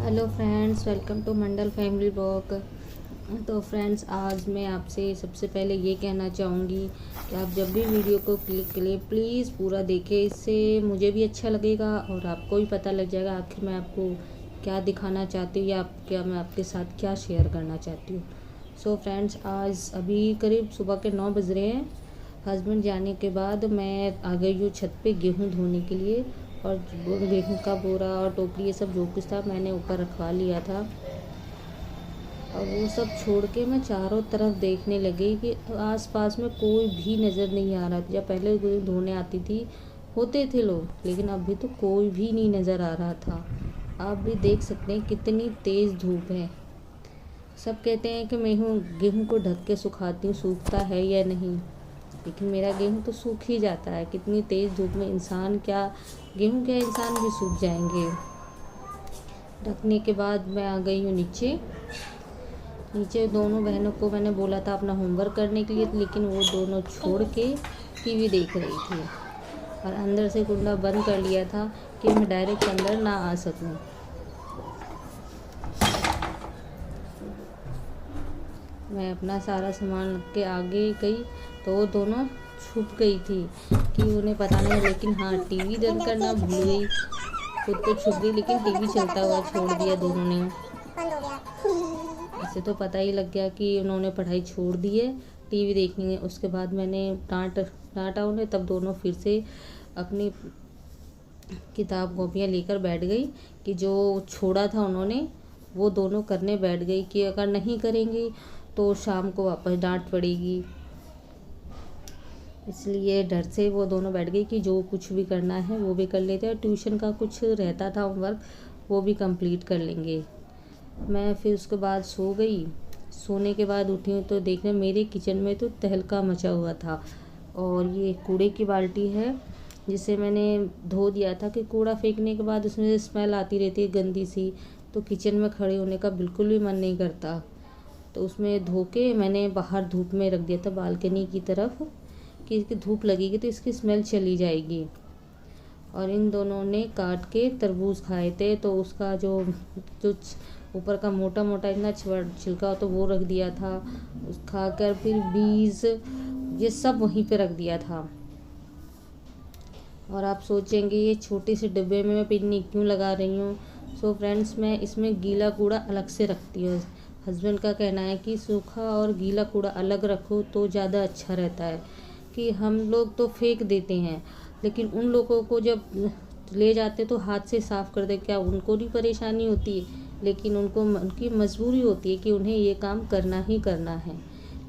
Hello friends, welcome to Mandal family blog. तो friends, आज मैं आपसे सबसे पहले ये कहना चाहूँगी कि आप जब भी वीडियो को क्लिक करें प्लीज़ पूरा देखें। इससे मुझे भी अच्छा लगेगा और आपको भी पता लग जाएगा आखिर मैं आपको क्या दिखाना चाहती हूँ या मैं आपके साथ क्या शेयर करना चाहती हूँ। सो फ्रेंड्स, आज अभी करीब सुबह के 9 बज रहे हैं। हस्बैंड जाने के बाद मैं आ गई हूँ छत पे गेहूँ धोने के लिए, और गेहूँ का बोरा और टोकरी ये सब जो कुछ था मैंने ऊपर रखवा लिया था। और वो सब छोड़ के मैं चारों तरफ देखने लगी कि आसपास में कोई भी नज़र नहीं आ रहा था। जब पहले गेहूँ धोने आती थी होते थे लोग, लेकिन अभी तो कोई भी नहीं नज़र आ रहा था। आप भी देख सकते हैं कितनी तेज़ धूप है। सब कहते हैं कि मैं गेहूँ को ढक के सुखाती हूँ, सूखता है या नहीं, लेकिन मेरा गेहूँ तो सूख ही जाता है। कितनी तेज़ धूप में इंसान क्या, गेहूँ क्या, इंसान भी सूख जाएंगे। ढकने के बाद मैं आ गई हूँ नीचे। नीचे दोनों बहनों को मैंने बोला था अपना होमवर्क करने के लिए, लेकिन वो दोनों छोड़ के टीवी देख रही थी, और अंदर से कुंडा बंद कर लिया था कि मैं डायरेक्ट अंदर ना आ सकूं। मैं अपना सारा सामान रख के आगे गई तो वो दोनों छुप गई थी कि उन्हें पता नहीं, लेकिन हाँ टीवी बंद करना भूल गई। खुद तो छुप गई लेकिन टीवी चलता हुआ छोड़ दिया दोनों ने। इससे तो पता ही लग गया कि उन्होंने पढ़ाई छोड़ दी है, टीवी देखनी है। उसके बाद मैंने डांटा उन्हें, तब दोनों फिर से अपनी किताब कॉपियाँ लेकर बैठ गई कि जो छोड़ा था उन्होंने वो दोनों करने बैठ गई कि अगर नहीं करेंगी तो शाम को वापस डांट पड़ेगी। इसलिए डर से वो दोनों बैठ गई कि जो कुछ भी करना है वो भी कर लेते हैं, और ट्यूशन का कुछ रहता था होमवर्क वो भी कंप्लीट कर लेंगे। मैं फिर उसके बाद सो गई। सोने के बाद उठी हूँ तो देखने मेरे किचन में तो तहलका मचा हुआ था, और ये कूड़े की बाल्टी है जिसे मैंने धो दिया था कि कूड़ा फेंकने के बाद उसमें से स्मेल आती रहती है गंदी सी, तो किचन में खड़े होने का बिल्कुल भी मन नहीं करता। तो उसमें धो के मैंने बाहर धूप में रख दिया था बालकनी की तरफ कि इसकी धूप लगेगी तो इसकी स्मेल चली जाएगी। और इन दोनों ने काट के तरबूज खाए थे, तो उसका जो जो ऊपर का मोटा मोटा इतना छिलका हो तो वो रख दिया था। उस खाकर फिर बीज ये सब वहीं पे रख दिया था। और आप सोचेंगे ये छोटे से डिब्बे में मैं पिन्नी क्यों लगा रही हूँ। सो फ्रेंड्स, मैं इसमें गीला कूड़ा अलग से रखती हूँ। हस्बैंड का कहना है कि सूखा और गीला कूड़ा अलग रखो तो ज़्यादा अच्छा रहता है, कि हम लोग तो फेंक देते हैं, लेकिन उन लोगों को जब ले जाते तो हाथ से साफ़ कर दे, क्या उनको भी परेशानी होती है, लेकिन उनको उनकी मजबूरी होती है कि उन्हें ये काम करना ही करना है।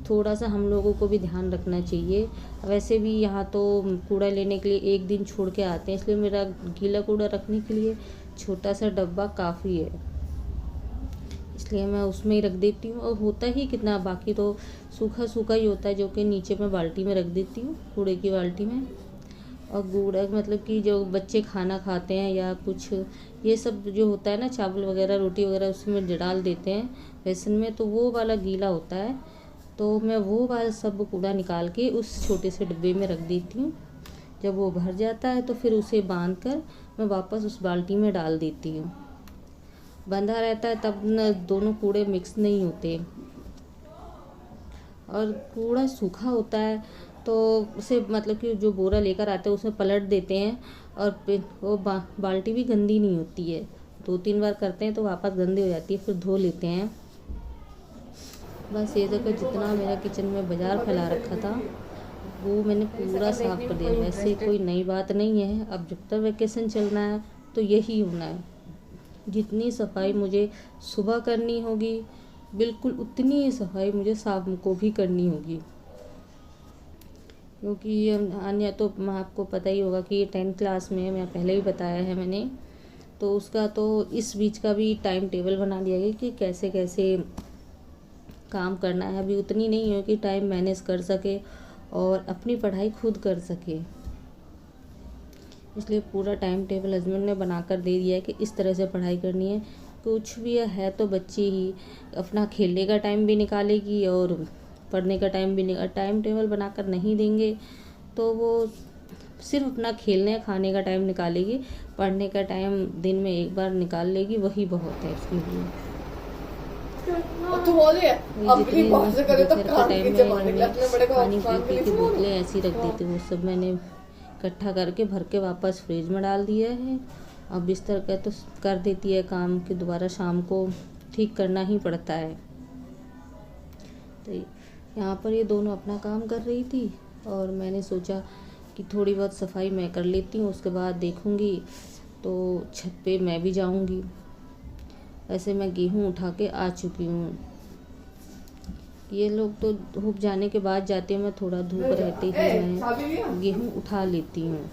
थोड़ा सा हम लोगों को भी ध्यान रखना चाहिए। वैसे भी यहाँ तो कूड़ा लेने के लिए एक दिन छोड़ के आते हैं, इसलिए मेरा गीला कूड़ा रखने के लिए छोटा सा डब्बा काफ़ी है, इसलिए मैं उसमें ही रख देती हूँ। और होता ही कितना, बाकी तो सूखा सूखा ही होता है जो कि नीचे मैं बाल्टी में रख देती हूँ, कूड़े की बाल्टी में। और कूड़ा मतलब कि जो बच्चे खाना खाते हैं या कुछ ये सब जो होता है ना, चावल वगैरह रोटी वगैरह उसमें डाल देते हैं बेसन में, तो वो वाला गीला होता है, तो मैं वो वाला सब कूड़ा निकाल के उस छोटे से डिब्बे में रख देती हूँ। जब वो भर जाता है तो फिर उसे बांध कर मैं वापस उस बाल्टी में डाल देती हूँ। बंधा रहता है तब न दोनों कूड़े मिक्स नहीं होते। और कूड़ा सूखा होता है तो उसे मतलब कि जो बोरा लेकर आते हैं उसमें पलट देते हैं, और फिर वो बाल्टी भी गंदी नहीं होती है। 2-3 बार करते हैं तो वापस गंदी हो जाती है, फिर धो लेते हैं। बस ये देखो, जितना मेरा किचन में बाजार फैला रखा था वो मैंने पूरा साफ़ कर दिया। वैसे कोई नई बात नहीं है, अब जब तक वैकेशन चलना है तो यही होना है। जितनी सफाई मुझे सुबह करनी होगी बिल्कुल उतनी ही सफाई मुझे शाम को भी करनी होगी, क्योंकि अन्य तो आपको पता ही होगा कि ये 10th क्लास में है, मैं पहले ही बताया है मैंने। तो उसका तो इस बीच का भी टाइम टेबल बना दिया गया कि कैसे कैसे काम करना है। अभी उतनी नहीं है कि टाइम मैनेज कर सके और अपनी पढ़ाई खुद कर सके, इसलिए पूरा टाइम टेबल हस्बैंड ने बनाकर दे दिया है कि इस तरह से पढ़ाई करनी है। कुछ भी है तो बच्चे ही अपना खेलने का टाइम भी निकालेगी और पढ़ने का टाइम भी टाइम टेबल बनाकर नहीं देंगे तो वो सिर्फ अपना खेलने खाने का टाइम निकालेगी, पढ़ने का टाइम दिन में एक बार निकाल लेगी, वही बहुत है उसके लिए। जितने दोपहर के टाइम में पानी पी के बोतलें ऐसी रख देते, वो सब मैंने इकट्ठा करके भर के वापस फ्रिज में डाल दिया है। अब बिस्तर का तो कर देती है काम कि दोबारा शाम को ठीक करना ही पड़ता है। तो यहाँ पर ये दोनों अपना काम कर रही थी और मैंने सोचा कि थोड़ी बहुत सफाई मैं कर लेती हूँ, उसके बाद देखूँगी तो छत पे मैं भी जाऊँगी। ऐसे मैं गेहूँ उठा के आ चुकी हूँ। ये लोग तो धूप जाने के बाद जाते हैं, मैं थोड़ा धूप रहते ही मैं गेहूँ उठा लेती हूँ।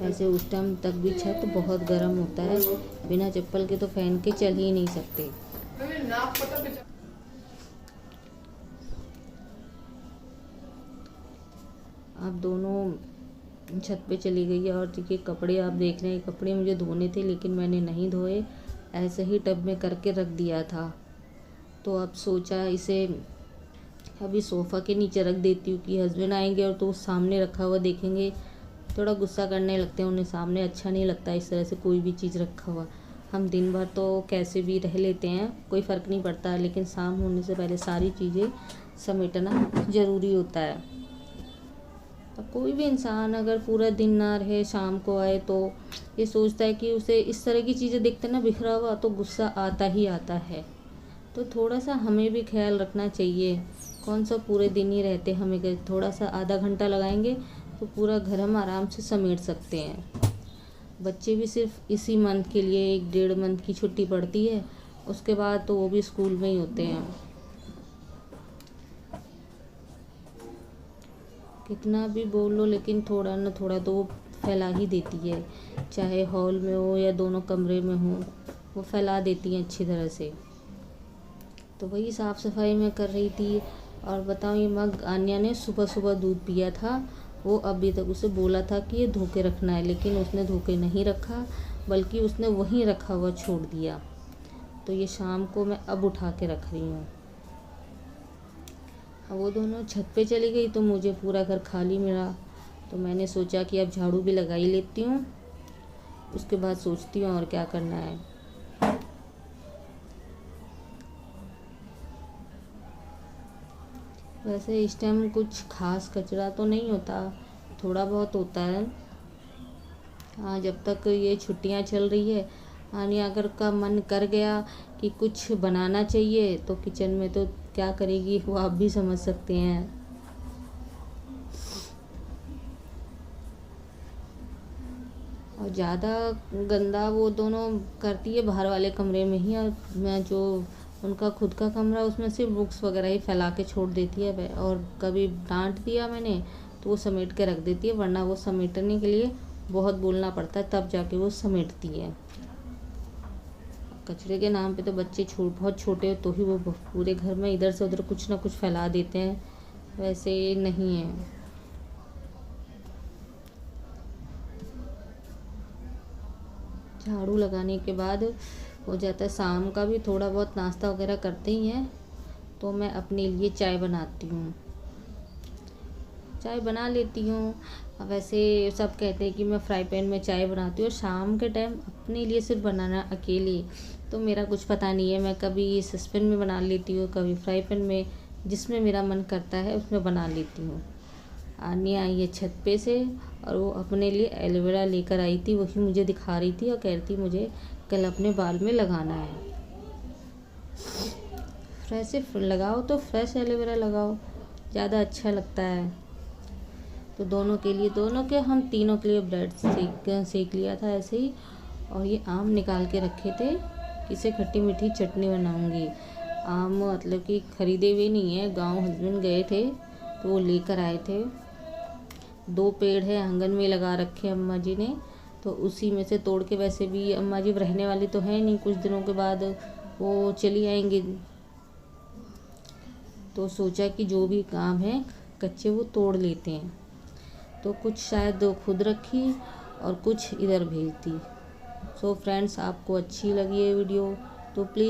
ऐसे उस टाइम तक भी छत बहुत गर्म होता है, बिना चप्पल के तो फैन के चल ही नहीं सकते। अब दोनों छत पे चली गई है और देखिए कपड़े आप देख रहे हैं, कपड़े मुझे धोने थे लेकिन मैंने नहीं धोए, ऐसे ही टब में करके रख दिया था। तो अब सोचा इसे अभी सोफ़ा के नीचे रख देती हूँ कि हस्बैंड आएंगे और तो सामने रखा हुआ देखेंगे, थोड़ा गुस्सा करने लगते हैं, उन्हें सामने अच्छा नहीं लगता इस तरह से कोई भी चीज़ रखा हुआ। हम दिन भर तो कैसे भी रह लेते हैं, कोई फ़र्क नहीं पड़ता, लेकिन शाम होने से पहले सारी चीज़ें समेटना ज़रूरी होता है। अब कोई भी इंसान अगर पूरा दिन ना रहे, शाम को आए तो ये सोचता है कि उसे इस तरह की चीज़ें देखते ना बिखरा हुआ तो गुस्सा आता ही आता है। तो थोड़ा सा हमें भी ख्याल रखना चाहिए। कौन सा पूरे दिन ही रहते, हमें थोड़ा सा आधा घंटा लगाएंगे तो पूरा घर हम आराम से समेट सकते हैं। बच्चे भी सिर्फ इसी मंथ के लिए 1-1.5 मंथ की छुट्टी पड़ती है, उसके बाद तो वो भी स्कूल में ही होते हैं। कितना भी बोल लो लेकिन थोड़ा ना थोड़ा तो वो फैला ही देती है, चाहे हॉल में हो या दोनों कमरे में हो, वो फैला देती हैं अच्छी तरह से। तो वही साफ़ सफाई में कर रही थी। और बताऊँ, ये मग आन्या ने सुबह सुबह दूध पिया था, वो अभी तक उसे बोला था कि ये धो के रखना है, लेकिन उसने धो के नहीं रखा, बल्कि उसने वहीं रखा हुआ छोड़ दिया। तो ये शाम को मैं अब उठा के रख रही हूँ। अब वो दोनों छत पे चली गई तो मुझे पूरा घर खाली मिला, तो मैंने सोचा कि अब झाड़ू भी लगा ही लेती हूँ, उसके बाद सोचती हूँ और क्या करना है। वैसे इस टाइम कुछ खास कचरा तो नहीं होता, थोड़ा बहुत होता है। हाँ, जब तक ये छुट्टियाँ चल रही है, यानी अगर का मन कर गया कि कुछ बनाना चाहिए तो किचन में तो क्या करेगी वो आप भी समझ सकते हैं। और ज़्यादा गंदा वो दोनों करती है बाहर वाले कमरे में ही, और मैं जो उनका खुद का कमरा उसमें सिर्फ बुक्स वगैरह ही फैला के छोड़ देती है। और कभी डांट दिया मैंने तो वो समेट के रख देती है, वरना वो समेटने के लिए बहुत बोलना पड़ता है तब जाके वो समेटती है। कचरे के नाम पे तो बच्चे बहुत छोटे हो तो ही वो पूरे घर में इधर से उधर कुछ ना कुछ फैला देते हैं, वैसे नहीं है। झाड़ू लगाने के बाद हो जाता है शाम का भी, थोड़ा बहुत नाश्ता वगैरह करते ही हैं तो मैं अपने लिए चाय बनाती हूँ, चाय बना लेती हूँ। वैसे सब कहते हैं कि मैं फ्राई पैन में चाय बनाती हूँ, और शाम के टाइम अपने लिए सिर्फ बनाना अकेले तो मेरा कुछ पता नहीं है। मैं कभी सस्पेन में बना लेती हूँ, कभी फ्राई पैन में, जिसमें मेरा मन करता है उसमें बना लेती हूँ। आन्या आई है छत पे से और वो अपने लिए एलोवेरा लेकर आई थी, वही मुझे दिखा रही थी और कह रही थी मुझे कल अपने बाल में लगाना है। फ्रेश लगाओ तो फ्रेश एलोवेरा लगाओ, ज़्यादा अच्छा लगता है। तो दोनों के हम तीनों के लिए ब्रेड सेक लिया था ऐसे ही। और ये आम निकाल के रखे थे, इसे खट्टी मीठी चटनी बनाऊंगी। आम मतलब कि खरीदे हुए नहीं है, गांव हस्बैंड गए थे तो वो लेकर आए थे। 2 पेड़ है आंगन में लगा रखे अम्मा जी ने, तो उसी में से तोड़ के, वैसे भी अम्मा जी रहने वाली तो है नहीं, कुछ दिनों के बाद वो चली आएंगी, तो सोचा कि जो भी काम है कच्चे वो तोड़ लेते हैं। तो कुछ शायद खुद रखी और कुछ इधर भेज दी। सो फ्रेंड्स, आपको अच्छी लगी ये वीडियो तो प्लीज़